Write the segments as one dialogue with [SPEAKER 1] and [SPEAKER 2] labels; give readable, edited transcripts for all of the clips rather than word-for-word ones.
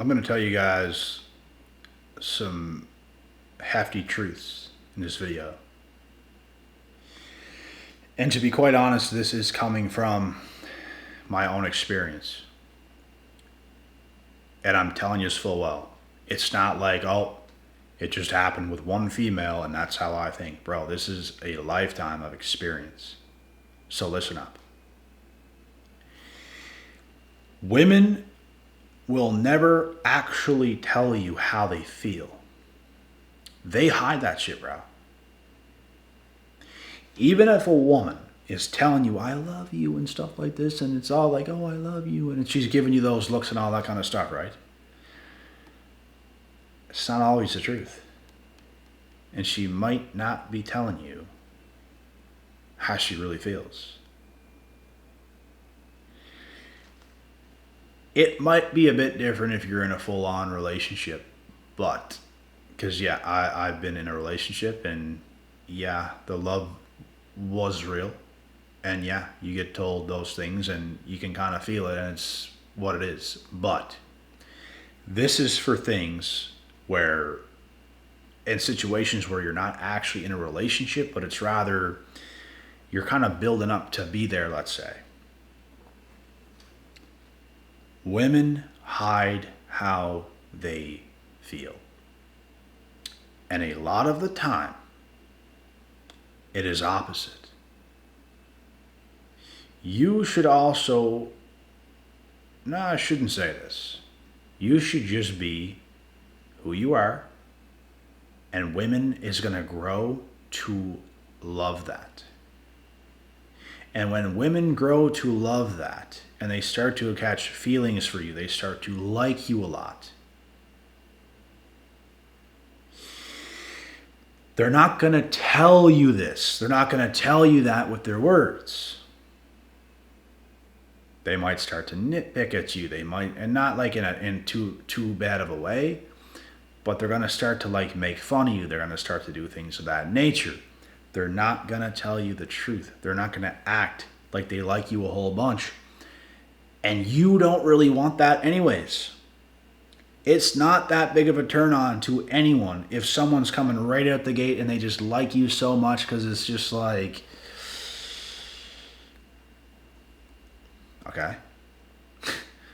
[SPEAKER 1] I'm going to tell you guys some hefty truths in this video. And to be quite honest, this is coming from my own experience. And I'm telling you this full well. It's not like, oh, it just happened with one female and that's how I think. Bro, this is a lifetime of experience. So listen up. Women will never actually tell you how they feel. They hide that shit, bro. Even if a woman is telling you, I love you and stuff like this, and it's all like, oh, I love you, and she's giving you those looks and all that kind of stuff, right? It's not always the truth. And she might not be telling you how she really feels. It might be a bit different if you're in a full-on relationship, but, because yeah, I've been in a relationship, and yeah, the love was real, and yeah, you get told those things, and you can kind of feel it, and it's what it is. But this is for things where, in situations where you're not actually in a relationship, but it's rather you're kind of building up to be there, let's say. Women hide how they feel. And a lot of the time, it is opposite. You should also, no, I shouldn't say this. You should just be who you are, and women is going to grow to love that. And when women grow to love that, and they start to catch feelings for you, they start to like you a lot, they're not going to tell you this. They're not going to tell you that with their words. They might start to nitpick at you. They might, and not like in too bad of a way, but they're going to start to like make fun of you. They're going to start to do things of that nature. They're not going to tell you the truth. They're not going to act like they like you a whole bunch. And you don't really want that anyways. It's not that big of a turn on to anyone if someone's coming right out the gate and they just like you so much, because it's just like, okay.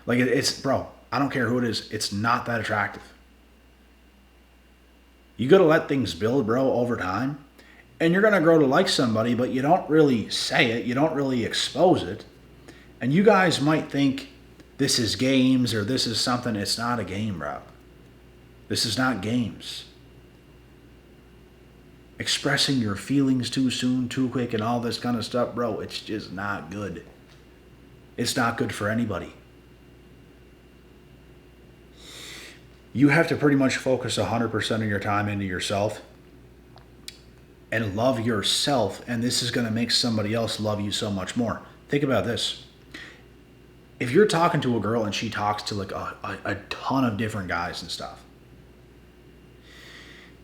[SPEAKER 1] Like it's, bro, I don't care who it is. It's not that attractive. You got to let things build, bro, over time. And you're going to grow to like somebody, but you don't really say it. You don't really expose it. And you guys might think this is games or this is something. It's not a game, bro. This is not games. Expressing your feelings too soon, too quick, and all this kind of stuff, bro, it's just not good. It's not good for anybody. You have to pretty much focus 100% of your time into yourself and love yourself, and this is going to make somebody else love you so much more. Think about this. If you're talking to a girl and she talks to like a ton of different guys and stuff,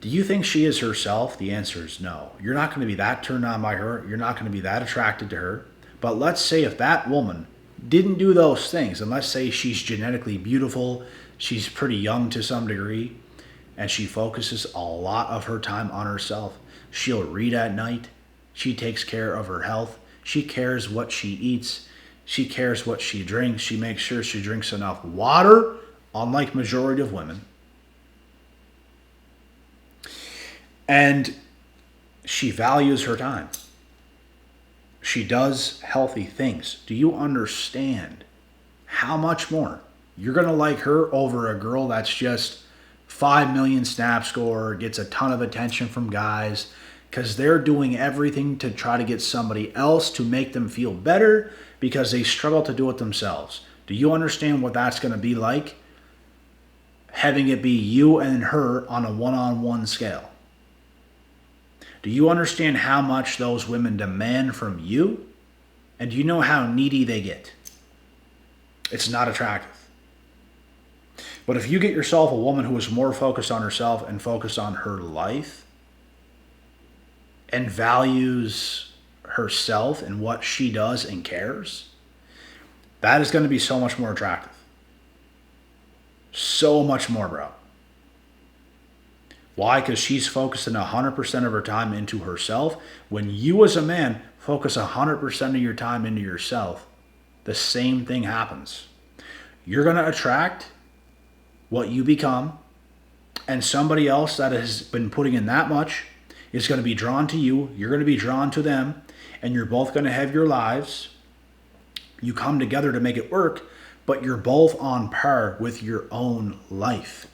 [SPEAKER 1] do you think she is herself? The answer is no. You're not going to be that turned on by her. You're not going to be that attracted to her. But let's say if that woman didn't do those things, and let's say she's genetically beautiful, she's pretty young to some degree, and she focuses a lot of her time on herself. She'll read at night. She takes care of her health. She cares what she eats. She cares what she drinks. She makes sure she drinks enough water, unlike majority of women. And she values her time. She does healthy things. Do you understand how much more you're going to like her over a girl that's just 5 million snap score, gets a ton of attention from guys, because they're doing everything to try to get somebody else to make them feel better because they struggle to do it themselves. Do you understand what that's going to be like? Having it be you and her on a one-on-one scale. Do you understand how much those women demand from you? And do you know how needy they get? It's not attractive. But if you get yourself a woman who is more focused on herself and focused on her life and values herself and what she does and cares, that is going to be so much more attractive. So much more, bro. Why? Because she's focusing 100% of her time into herself. When you as a man focus 100% of your time into yourself, the same thing happens. You're going to attract what you become, and somebody else that has been putting in that much is going to be drawn to you. You're going to be drawn to them, and you're both going to have your lives. You come together to make it work, but you're both on par with your own life.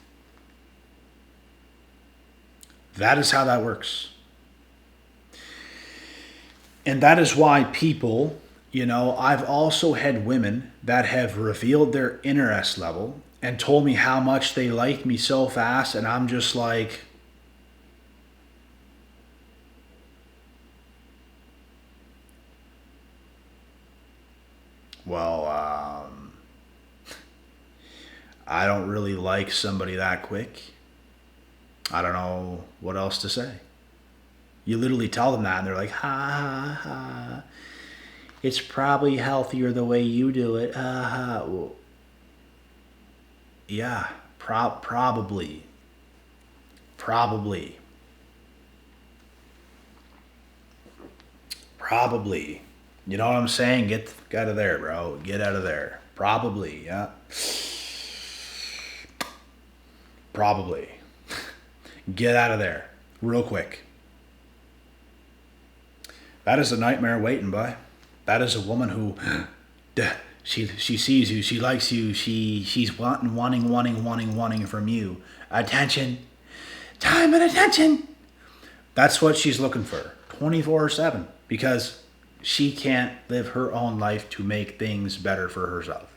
[SPEAKER 1] That is how that works. And that is why people, I've also had women that have revealed their interest level and told me how much they like me so fast, and I'm just like, well, I don't really like somebody that quick. I don't know what else to say. You literally tell them that and they're like, ha ha ha. It's probably healthier the way you do it. Ha ha. Well, yeah, probably. Probably. Probably. You know what I'm saying? Get out of there, bro. Get out of there. Probably, yeah. Probably. Get out of there. Real quick. That is a nightmare waiting, boy. That is a woman who she sees you, she likes you, she's wanting from you. Attention. Time and attention. That's what she's looking for. 24/7. Because she can't live her own life to make things better for herself.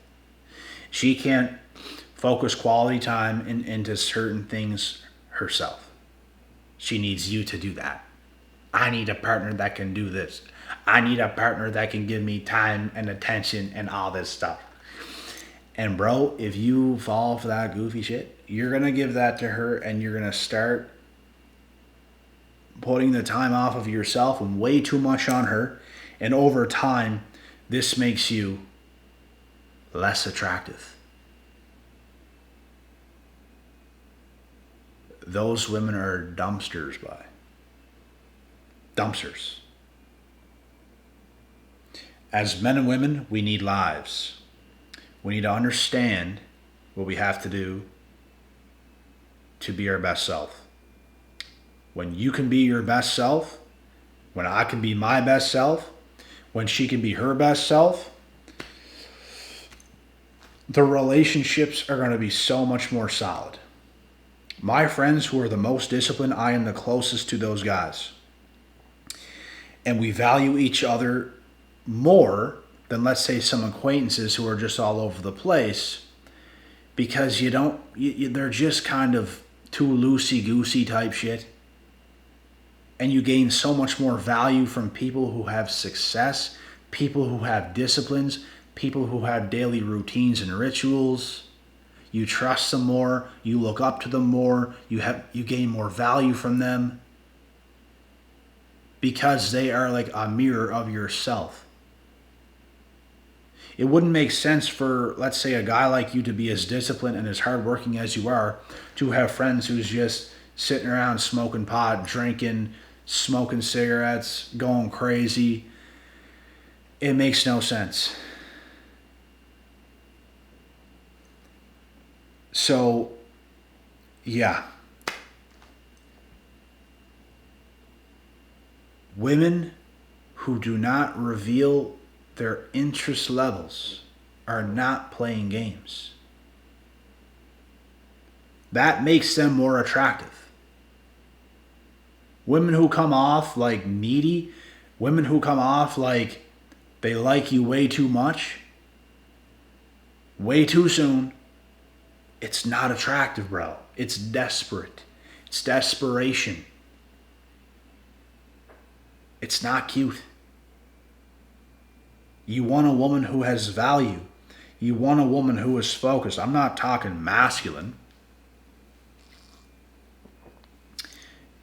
[SPEAKER 1] She can't focus quality time into certain things herself. She needs you to do that. I need a partner that can do this. I need a partner that can give me time and attention and all this stuff. And bro, if you fall for that goofy shit, you're going to give that to her and you're going to start putting the time off of yourself and way too much on her. And over time, this makes you less attractive. Those women are dumpsters, boy. Dumpsters. As men and women, we need lives. We need to understand what we have to do to be our best self. When you can be your best self, when I can be my best self, when she can be her best self, the relationships are going to be so much more solid. My friends who are the most disciplined, I am the closest to those guys. And we value each other more than, let's say, some acquaintances who are just all over the place, because they're just kind of too loosey-goosey type shit. And you gain so much more value from people who have success, people who have disciplines, people who have daily routines and rituals. You trust them more, you look up to them more, you gain more value from them, because they are like a mirror of yourself. It wouldn't make sense for, let's say, a guy like you to be as disciplined and as hardworking as you are, to have friends who's just sitting around smoking pot, drinking, smoking cigarettes, going crazy. It makes no sense. So, yeah. Women who do not reveal their interest levels are not playing games. That makes them more attractive. Women who come off like needy, women who come off like they like you way too much, way too soon, it's not attractive, bro. It's desperate. It's desperation. It's not cute. You want a woman who has value. You want a woman who is focused. I'm not talking masculine.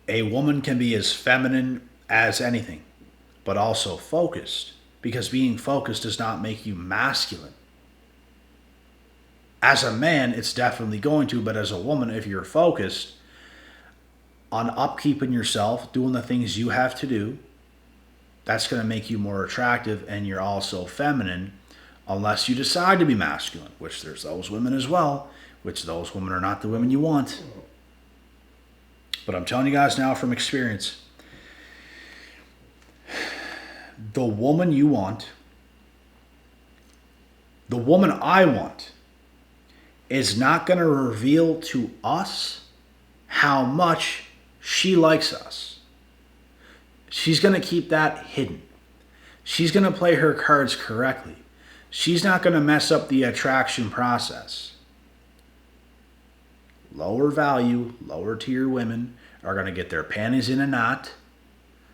[SPEAKER 1] A woman can be as feminine as anything, but also focused, because being focused does not make you masculine. As a man, it's definitely going to, but as a woman, if you're focused on upkeeping yourself, doing the things you have to do, that's going to make you more attractive, and you're also feminine, unless you decide to be masculine, which there's those women as well, which those women are not the women you want. But I'm telling you guys now from experience, the woman you want, the woman I want, is not going to reveal to us how much she likes us. She's going to keep that hidden. She's going to play her cards correctly. She's not going to mess up the attraction process. Lower value, lower tier women are going to get their panties in a knot.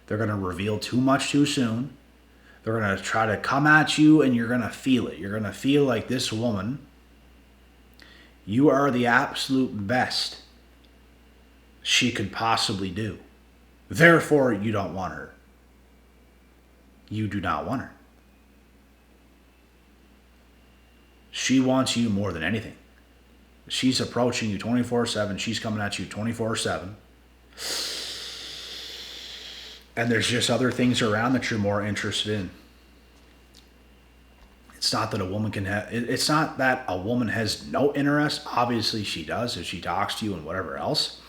[SPEAKER 1] They're going to reveal too much too soon. They're going to try to come at you, and you're going to feel it. You're going to feel like this woman, you are the absolute best she could possibly do. Therefore, you don't want her. You do not want her. She wants you more than anything. She's approaching you 24/7. She's coming at you 24/7. And there's just other things around that you're more interested in. It's not that a woman can have, it's not that a woman has no interest. Obviously she does if she talks to you and whatever else,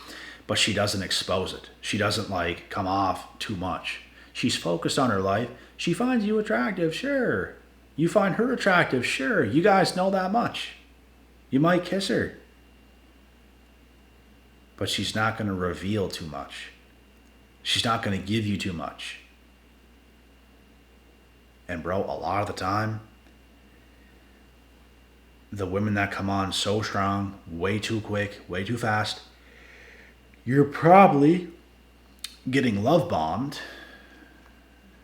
[SPEAKER 1] but she doesn't expose it. She doesn't like come off too much. She's focused on her life. She finds you attractive, sure. You find her attractive, sure. You guys know that much. You might kiss her. But she's not going to reveal too much. She's not going to give you too much. And bro, a lot of the time, the women that come on so strong, way too quick, way too fast, you're probably getting love bombed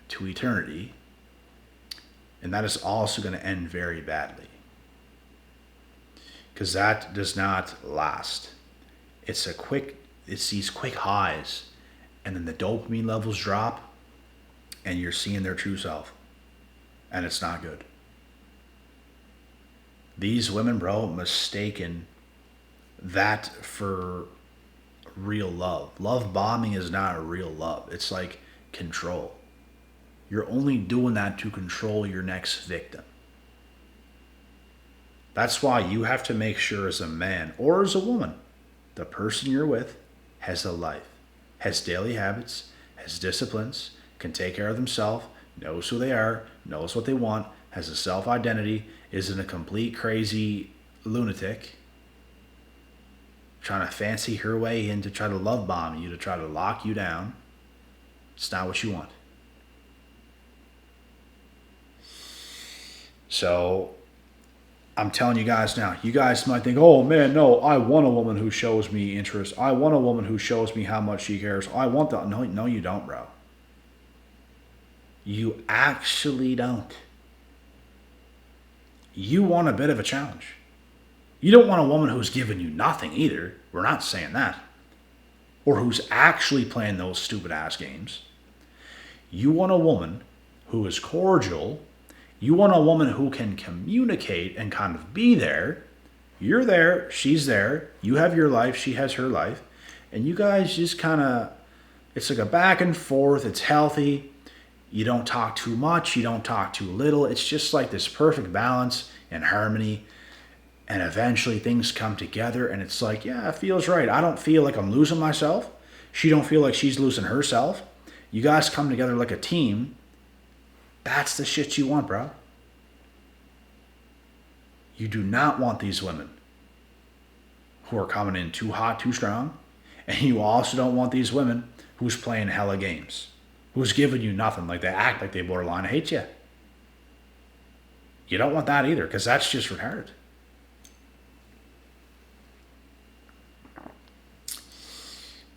[SPEAKER 1] to eternity. And that is also going to end very badly. Because that does not last. It's these quick highs, and then the dopamine levels drop, and you're seeing their true self. And it's not good. These women, bro, mistaken that for real love. Love bombing is not a real love. It's like control. You're only doing that to control your next victim. That's why you have to make sure as a man or as a woman, the person you're with has a life, has daily habits, has disciplines, can take care of themselves, knows who they are, knows what they want, has a self-identity, isn't a complete crazy lunatic trying to fancy her way in to try to love bomb you, to try to lock you down. It's not what you want. So I'm telling you guys now, you guys might think, oh man, no, I want a woman who shows me interest. I want a woman who shows me how much she cares. I want that. No, you don't, bro. You actually don't. You want a bit of a challenge. You don't want a woman who's giving you nothing either. We're not saying that. Or who's actually playing those stupid ass games. You want a woman who is cordial. You want a woman who can communicate and kind of be there. You're there, she's there. You have your life, she has her life. And you guys just kind of, it's like a back and forth. It's healthy. You don't talk too much. You don't talk too little. It's just like this perfect balance and harmony. And eventually things come together and it's like, yeah, it feels right. I don't feel like I'm losing myself. She don't feel like she's losing herself. You guys come together like a team. That's the shit you want, bro. You do not want these women who are coming in too hot, too strong. And you also don't want these women who's playing hella games, who's giving you nothing, like they act like they borderline hate you. You don't want that either, because that's just retarded.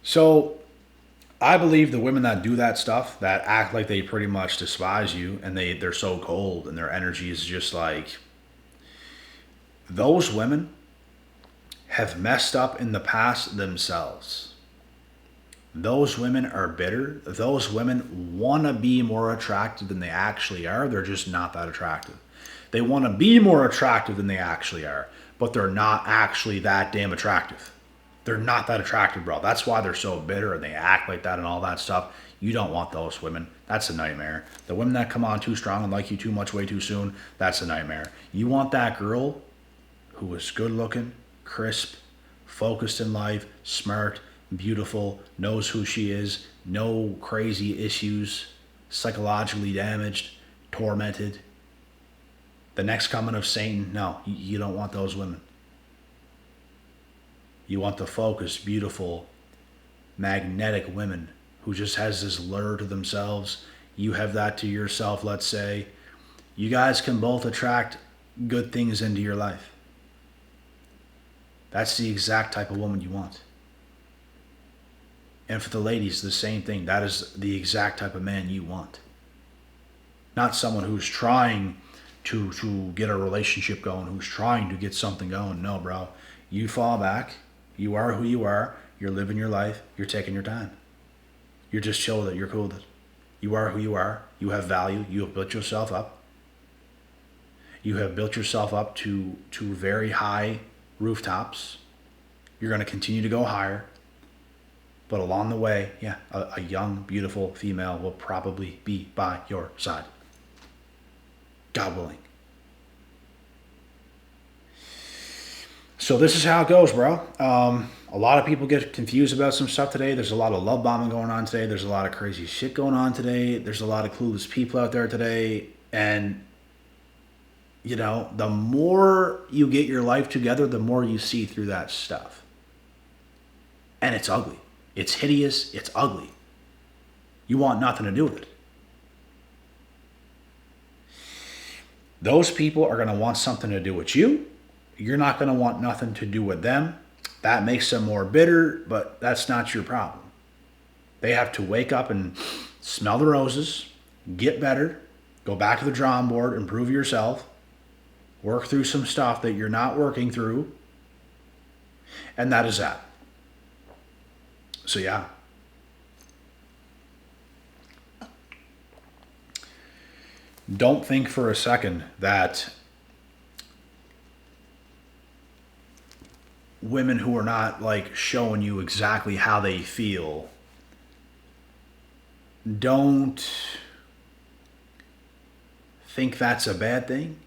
[SPEAKER 1] So I believe the women that do that stuff, that act like they pretty much despise you and they're so cold and their energy is just like, those women have messed up in the past themselves. Those women are bitter. Those women want to be more attractive than they actually are. They're just not that attractive. They want to be more attractive than they actually are. but they're not actually that damn attractive. They're not that attractive, bro. That's why they're so bitter and they act like that and all that stuff. You don't want those women. That's a nightmare. The women that come on too strong and like you too much way too soon, that's a nightmare. You want that girl who is good looking, crisp, focused in life, smart, beautiful, knows who she is, no crazy issues, psychologically damaged, tormented. The next coming of Satan, no, you don't want those women. You want the focused, beautiful, magnetic women who just has this lure to themselves. You have that to yourself, let's say. You guys can both attract good things into your life. That's the exact type of woman you want. And for the ladies, the same thing. That is the exact type of man you want. Not someone who's trying to get a relationship going, who's trying to get something going. No, bro. You fall back. You are who you are. You're living your life. You're taking your time. You're just chill with it. You're cool with it. You are who you are. You have value. You have built yourself up. You have built yourself up to very high rooftops. You're going to continue to go higher. But along the way, yeah, a young, beautiful female will probably be by your side. God willing. So this is how it goes, bro. A lot of people get confused about some stuff today. There's a lot of love bombing going on today. There's a lot of crazy shit going on today. There's a lot of clueless people out there today. And, you know, the more you get your life together, the more you see through that stuff. And it's ugly. It's hideous. It's ugly. You want nothing to do with it. Those people are going to want something to do with you. You're not going to want nothing to do with them. That makes them more bitter, but that's not your problem. They have to wake up and smell the roses, get better, go back to the drawing board, improve yourself, work through some stuff that you're not working through, and that is that. So yeah. Don't think for a second that women who are not like showing you exactly how they feel, don't think that's a bad thing.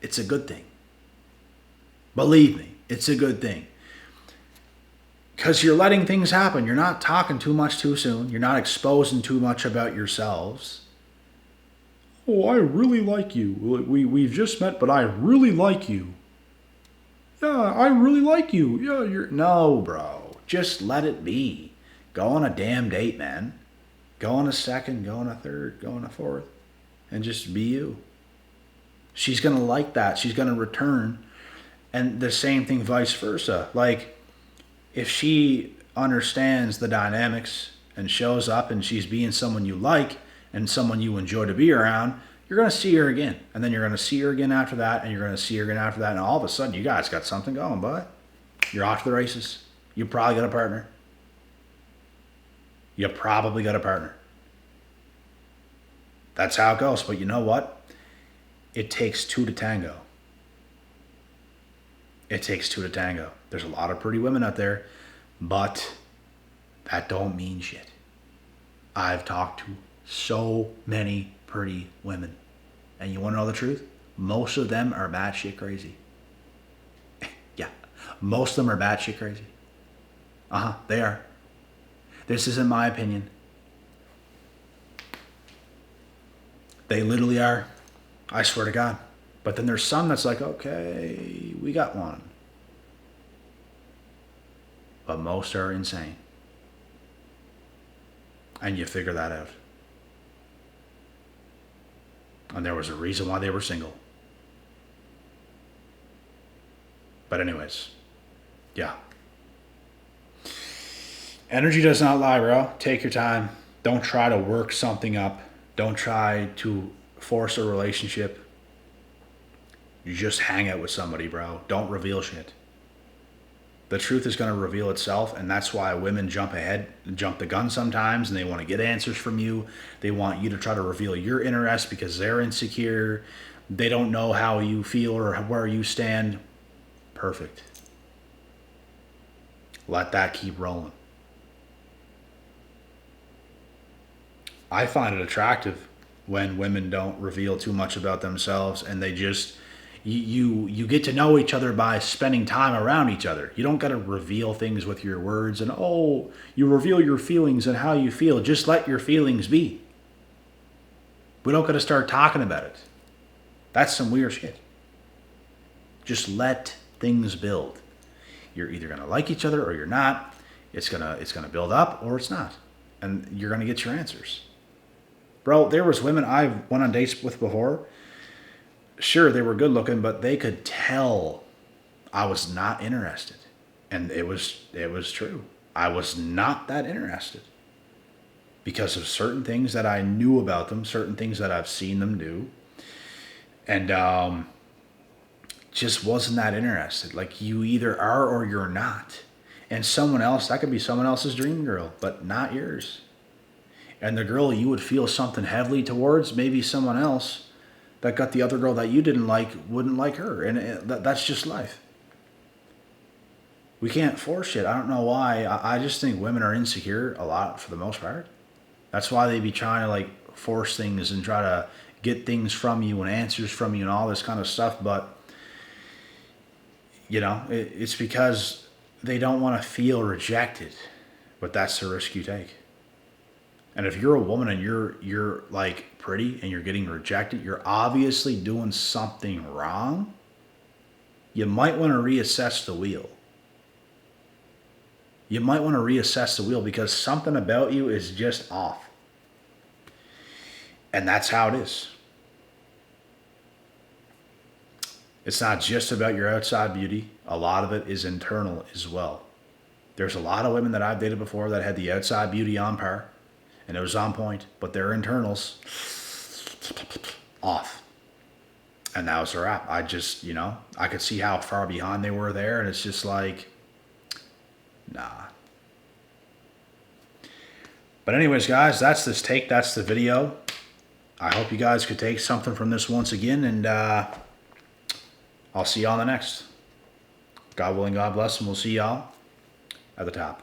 [SPEAKER 1] It's a good thing. Believe me, it's a good thing. Because you're letting things happen. You're not talking too much too soon. You're not exposing too much about yourselves. Oh, I really like you. We've just met, but I really like you. Yeah, I really like you. Yeah, you're... No, bro. Just let it be. Go on a damn date, man. Go on a second, go on a third, go on a fourth. And just be you. She's going to like that. She's going to return. And the same thing vice versa. Like, if she understands the dynamics and shows up and she's being someone you like and someone you enjoy to be around, you're going to see her again. And then you're going to see her again after that, and you're going to see her again after that. And all of a sudden, you guys got something going, bud. You're off to the races. You probably got a partner. You probably got a partner. That's how it goes. But you know what? It takes two to tango. It takes two to tango. There's a lot of pretty women out there, but that don't mean shit. I've talked to so many pretty women. And you want to know the truth? Most of them are batshit crazy. Yeah. Most of them are batshit crazy. They are. This isn't my opinion. They literally are. I swear to God. But then there's some that's like, okay, we got one. But most are insane. And you figure that out. And there was a reason why they were single. But anyways, yeah. Energy does not lie, bro. Take your time. Don't try to work something up. Don't try to force a relationship. You just hang out with somebody, bro. Don't reveal shit. The truth is going to reveal itself, and that's why women jump the gun sometimes, and they want to get answers from you. They want you to try to reveal your interest because they're insecure. They don't know how you feel or where you stand. Perfect. Let that keep rolling. I find it attractive when women don't reveal too much about themselves and they just you get to know each other by spending time around each other. You don't got to reveal things with your words and you reveal your feelings and how you feel. Just let your feelings be. We don't got to start talking about it. That's some weird shit. Just let things build. You're either going to like each other or you're not. It's going to build up or it's not. And you're going to get your answers. Bro, there was women I went on dates with before. Sure, they were good looking, but they could tell I was not interested. And it was true. I was not that interested. Because of certain things that I knew about them, certain things that I've seen them do. And just wasn't that interested. Like, you either are or you're not. And someone else, that could be someone else's dream girl, but not yours. And the girl you would feel something heavily towards, maybe someone else that got the other girl that you didn't like wouldn't like her. And that's just life. We can't force it. I don't know why. I just think women are insecure a lot for the most part. That's why they be trying to like force things and try to get things from you and answers from you and all this kind of stuff. But, you know, it's because they don't want to feel rejected. But that's the risk you take. And if you're a woman and you're like pretty and you're getting rejected, you're obviously doing something wrong. You might want to reassess the wheel. You might want to reassess the wheel because something about you is just off. And that's how it is. It's not just about your outside beauty. A lot of it is internal as well. There's a lot of women that I've dated before that had the outside beauty on par. And it was on point, but their internals off. And that was a wrap. I just, I could see how far behind they were there, and it's just like, nah. But anyways, guys, that's this take. That's the video. I hope you guys could take something from this once again, and I'll see y'all on the next. God willing, God bless, and we'll see y'all at the top.